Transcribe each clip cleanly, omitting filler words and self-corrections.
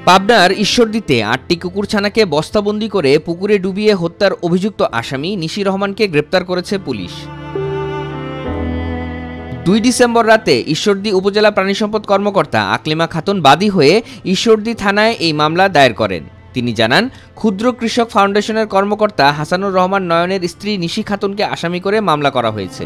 পাবনার ঈশ্বরদীতে ৮টি কুকুরছানাকে বস্তাবন্দি করে পুকুরে ডুবিয়ে হত্যার অভিযুক্ত আসামি নিশি রহমানকে গ্রেপ্তার করেছে পুলিশ। ২ ডিসেম্বর রাতে ঈশ্বরদী উপজেলা প্রাণিসম্পদ কর্মকর্তা আকলিমা খাতুন বাদী হয়ে ঈশ্বরদী থানায় এই মামলা দায়ের করেন। তিনি জানান, ক্ষুদ্র কৃষক ফাউন্ডেশনের কর্মকর্তা হাসানুর রহমান নয়নের স্ত্রী নিশি খাতুনকে আসামি করে মামলা করা হয়েছে।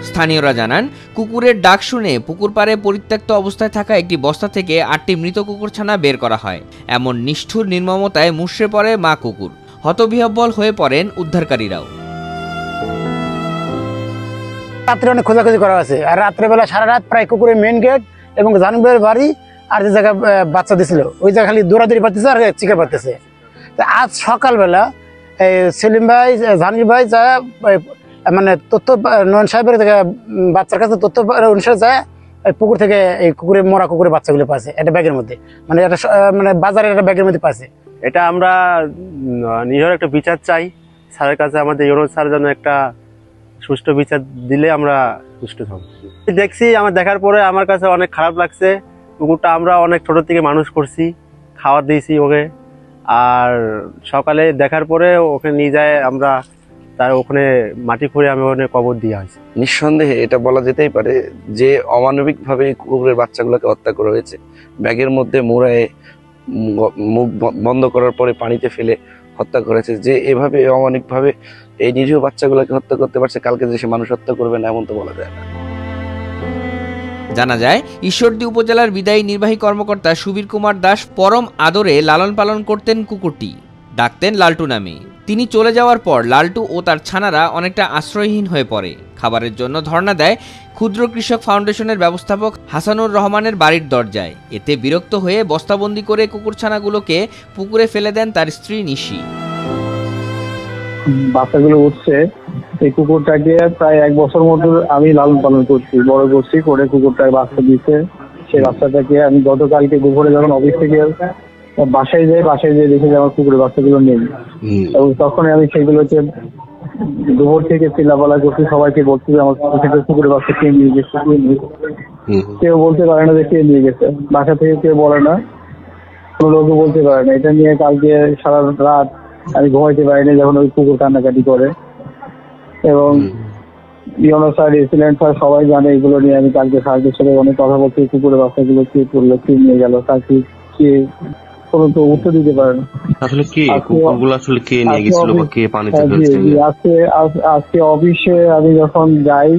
স্থানীয়রা জানান, কুকুরের ডাক শুনে পুকুর পাড়ে পরিত্যক্ত অবস্থায় থাকা একটি বস্তা থেকে ৮টি মৃত কুকুরছানা বের করা হয়। এমন নিষ্ঠুর নির্মমতায় মুষড়ে পড়ে মা কুকুর। হতবিহ্বল হয়ে পড়েন উদ্ধারকারীরাও। রাত্রে অনেক খোঁজাখুঁজি করা হয়েছে, আর রাত্রেবেলা সারা রাত প্রায় কুকুরের মেন গেট এবং জানুবের বাড়ি আর যে জায়গায় বাচ্চা দিছিল ওই জায়গা খালি দৌড়াদৌড়ি পারতেছে আর চিকা পারতেছে। আজ সকালবেলা সেলিম ভাই জাহাঙ্গীর ভাই যা মানে তথ্য নয়ন সাহেবের বাচ্চার কাছে তথ্য অনুসারে যায় পুকুর থেকে এই কুকুরে মরা কুকুরের বাচ্চাগুলো পাচ্ছে একটা ব্যাগের মধ্যে, মানে একটা মানে বাজারের একটা ব্যাগের মধ্যে পাচ্ছে। এটা আমরা নিজের একটা বিচার চাই স্যারের কাছে, আমাদের ইউনুস স্যার জন্য একটা সুষ্ঠু বিচার দিলে আমরা সুষ্ঠু হব। দেখছি, আমার দেখার পরে আমার কাছে অনেক খারাপ লাগছে। কুকুরটা আমরা অনেক ছোট থেকে মানুষ করছি, খাওয়া দিয়েছি ওকে, আর সকালে দেখার পরে ওকে নিয়ে যায় আমরা তার ওখানে মাটি খুঁড়ে আমি ওখানে কবর দেওয়া হয়েছে। নিঃসন্দেহে এটা বলা যেতেই পারে যে অমানবিকভাবে কুকুরের বাচ্চাগুলোকে হত্যা করা হয়েছে। ব্যাগের মধ্যে মুড়ায়ে মুখ বন্ধ করার পরে পানিতে ফেলে হত্যা করেছে। যে এভাবে অমানবিকভাবে এই নিরীহ বাচ্চাগুলোকে হত্যা করতে পারছে, কালকে যে সে মানুষ হত্যা করবে না এমন তো বলা যায় না। জানা যায়, ঈশ্বরদী উপজেলার বিদায়ী নির্বাহী কর্মকর্তা সুবীর কুমার দাস পরম আদরে লালন পালন করতেন কুকুরটি, ডাকতেন লালটু নামে। তিনি চলে যাওয়ার পর লালটু ও তার ছানারা অনেকটা আশ্রয়হীন হয়ে পড়ে। খাবারের জন্য ধর্ণা দেয় ক্ষুদ্র কৃষক ফাউন্ডেশনের ব্যবস্থাপক হাসানুর রহমানের বাড়ির দরজায়। এতে বিরক্ত হয়ে বস্তাবন্দি করে কুকুরছানাগুলোকে পুকুরে ফেলে দেন তার স্ত্রী নিশি। বাচ্চাগুলো উঠছে, এই কুকুরটাকে প্রায় 1 বছর মতো আমি লালন পালন করছি, বড় করছি, করে কুকুরটাকে বাচ্চা দিচ্ছে। সেই বাচ্চাটাকে আমি গতকালকে দুপুরে যখন অফিস থেকে বাসায় যাই দেখি যে আমার কুকুরের বাচ্চাগুলো নেই, এবং তখন আমি সেগুলোকে দুপুর থেকে চিল্লাপালা করছি, সবাইকে বলছি যে আমার কুকুরের বাচ্চা কে নিয়ে গেছে। কেউ বলতে পারে না যে কে নিয়ে গেছে, বাসা থেকে কেউ বলে না, কোনো লোকও বলতে পারে না। এটা নিয়ে কালকে সারা রাত আমি ঘুমাইতে পারিনি যখন ওই কুকুর কান্নাকাটি করে, এবং ইউনুস স্যার, এসিলেন্ট স্যার সবাই জানে এগুলো নিয়ে। আমি কালকে স্যারদের সাথে অনেক কথা বলছি, কুকুরের বাচ্চাগুলো কে করলো, কে নিয়ে গেল, তাকে কে কোনো তো উত্তর দিতে পারে না। আসলে কে কুকুরগুলো আসলে কে নিয়ে গেছিল বা কে পানিতে ফেলছে? আজকে অফিসে আমি যখন যাই,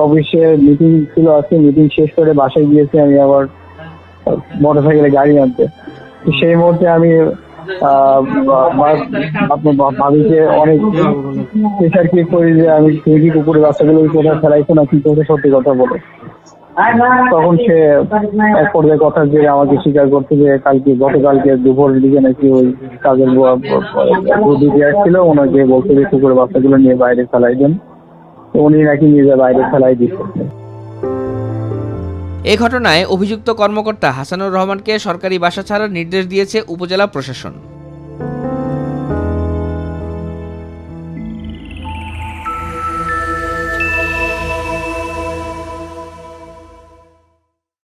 অফিসে মিটিং ছিল, আজকে মিটিং শেষ করে বাসায় গিয়েছি আমি আবার মোটরসাইকেলে গাড়ি আনতে। সেই মুহূর্তে আমি আপনার ভাবিকে অনেক প্রেশার ক্রিয়েট করি যে আমি কি কুকুরের বাচ্চাগুলো কোথায় ফেলাইছো না কি করতে, সত্যি কথা বলে। তখন সে এক পর্যায়ে কথা যে আমাকে স্বীকার করতে যে গতকালকে দুপুরের দিকে নাকি ওই কাজের দিদি আসছিল, ওনাকে বলতে যে কুকুরের বাচ্চাগুলো নিয়ে বাইরে ফেলাই দেন, উনি নাকি নিয়ে যায় বাইরে ফেলাই দিচ্ছে। এ ঘটনায় অভিযুক্ত কর্মকর্তা হাসানুর রহমানকে সরকারি বাসা ছাড়ার নির্দেশ দিয়েছে উপজেলা প্রশাসন।